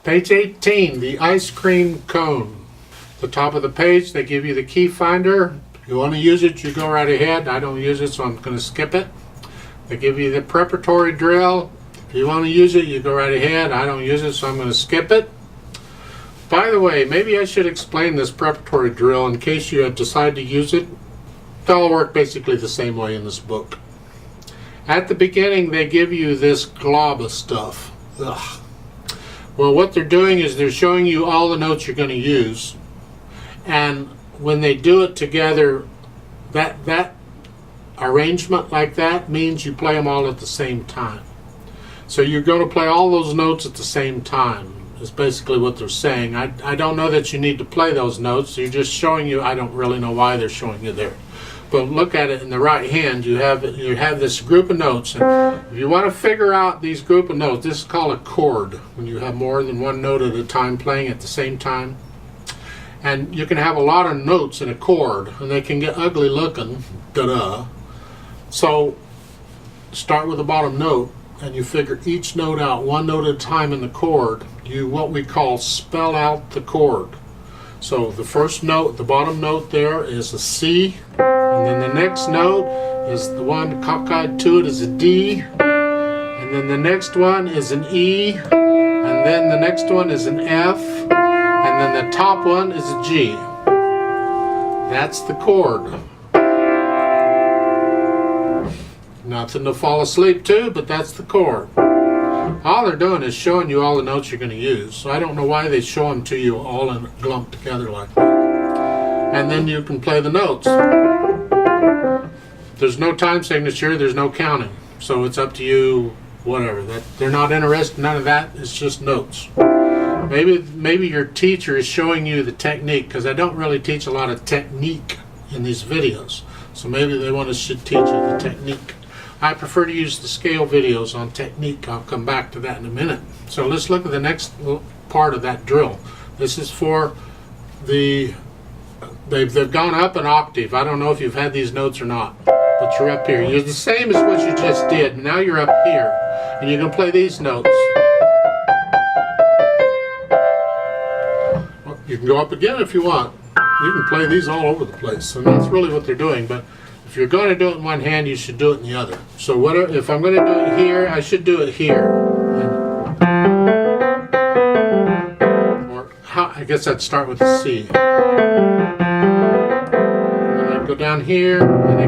Page 18, the ice cream cone. The top of the page, they give you the key finder. If you want to use it, you go right ahead. I don't use it, so I'm going to skip it. They give you the preparatory drill. If you want to use it, you go right ahead. I don't use it, so I'm going to skip it. By the way, maybe I should explain this preparatory drill in case you decide to use it. It'll work basically the same way in this book. At the beginning, they give you this glob of stuff. Ugh. Well, what they're doing is they're showing you all the notes you're going to use. And when they do it together, that arrangement like that means you play them all at the same time. So you're going to play all those notes at the same time. Is basically what they're saying. I don't know that you need to play those notes. They're just showing you. I don't really know why they're showing you there. But look at it in the right hand. You have this group of notes. And if you want to figure out these group of notes, this is called a chord. When you have more than one note at a time playing at the same time. And you can have a lot of notes in a chord, and they can get ugly looking. Da-da. So start with the bottom note. And you figure each note out one note at a time in the chord. You what we call spell out the chord. So the first note, the bottom note there is a C, and then the next note is the one cockeyed to it is a D, and then the next one is an E, and then the next one is an F, and then the top one is a G. That's the chord. Nothing to fall asleep to, but that's the chord. All they're doing is showing you all the notes you're going to use. So I don't know why they show them to you all in lumped together like that. And then you can play the notes. There's no time signature, there's no counting. So it's up to you, whatever. They're not interested, none of that, it's just notes. Maybe your teacher is showing you the technique, because I don't really teach a lot of technique in these videos. So maybe they should teach you the technique. I prefer to use the scale videos on technique. I'll come back to that in a minute. So let's look at the next part of that drill. This is for they've gone up an octave. I don't know if you've had these notes or not, but you're up here. You're the same as what you just did. Now you're up here, and you can play these notes. Well, you can go up again if you want. You can play these all over the place, and that's really what they're doing. But if you're going to do it in one hand, you should do it in the other. So if I'm going to do it here, I should do it here. I guess I'd start with the C. And I'd go down here, and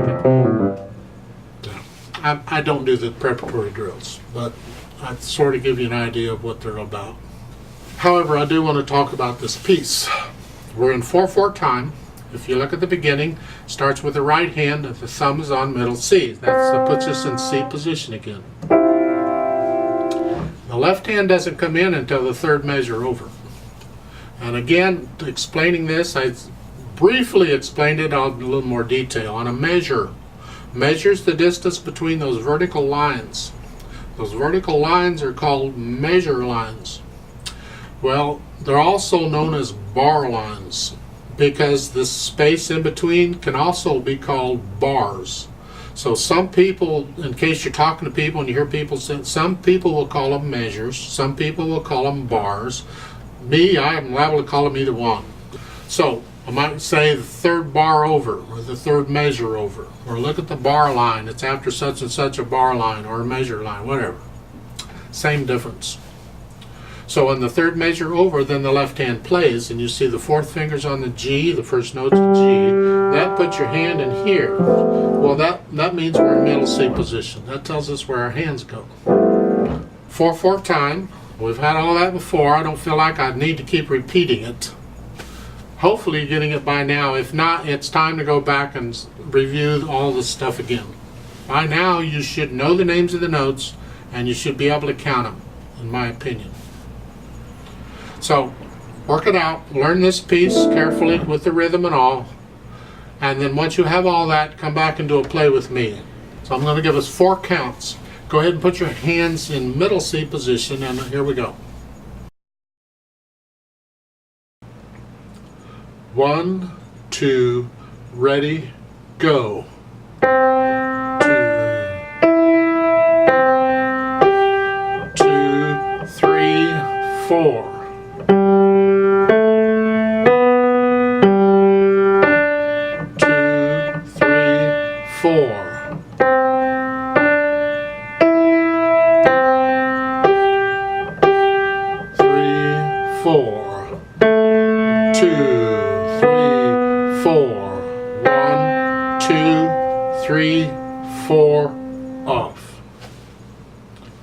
I don't do the preparatory drills, but I sort of give you an idea of what they're about. However, I do want to talk about this piece. We're in 4/4 time. If you look at the beginning, starts with the right hand, and the thumb is on middle C. That puts us in C position again. The left hand doesn't come in until the third measure over. And again, explaining this, I briefly explained it in a little more detail. On a measure, measures the distance between those vertical lines. Those vertical lines are called measure lines. Well, they're also known as bar lines, because the space in between can also be called bars. So some people, in case you're talking to people and you hear people say, some people will call them measures, some people will call them bars. Me, I am liable to call them either one. So I might say the third bar over, or the third measure over, or look at the bar line, it's after such and such a bar line or a measure line, whatever. Same difference. So on the third measure over, then the left hand plays, and you see the fourth finger's on the G, the first note's a G. That puts your hand in here. Well, that means we're in middle C position. That tells us where our hands go. 4/4 time. We've had all that before. I don't feel like I need to keep repeating it. Hopefully you're getting it by now. If not, it's time to go back and review all this stuff again. By now, you should know the names of the notes, and you should be able to count them, in my opinion. So, work it out. Learn this piece carefully with the rhythm and all. And then once you have all that, come back and do a play with me. So I'm going to give us 4 counts. Go ahead and put your hands in middle C position, and here we go. 1, 2, ready, go. 2, 3, 4. 4. 4, 2, 3, 4, 1, 2, 3, 4, off.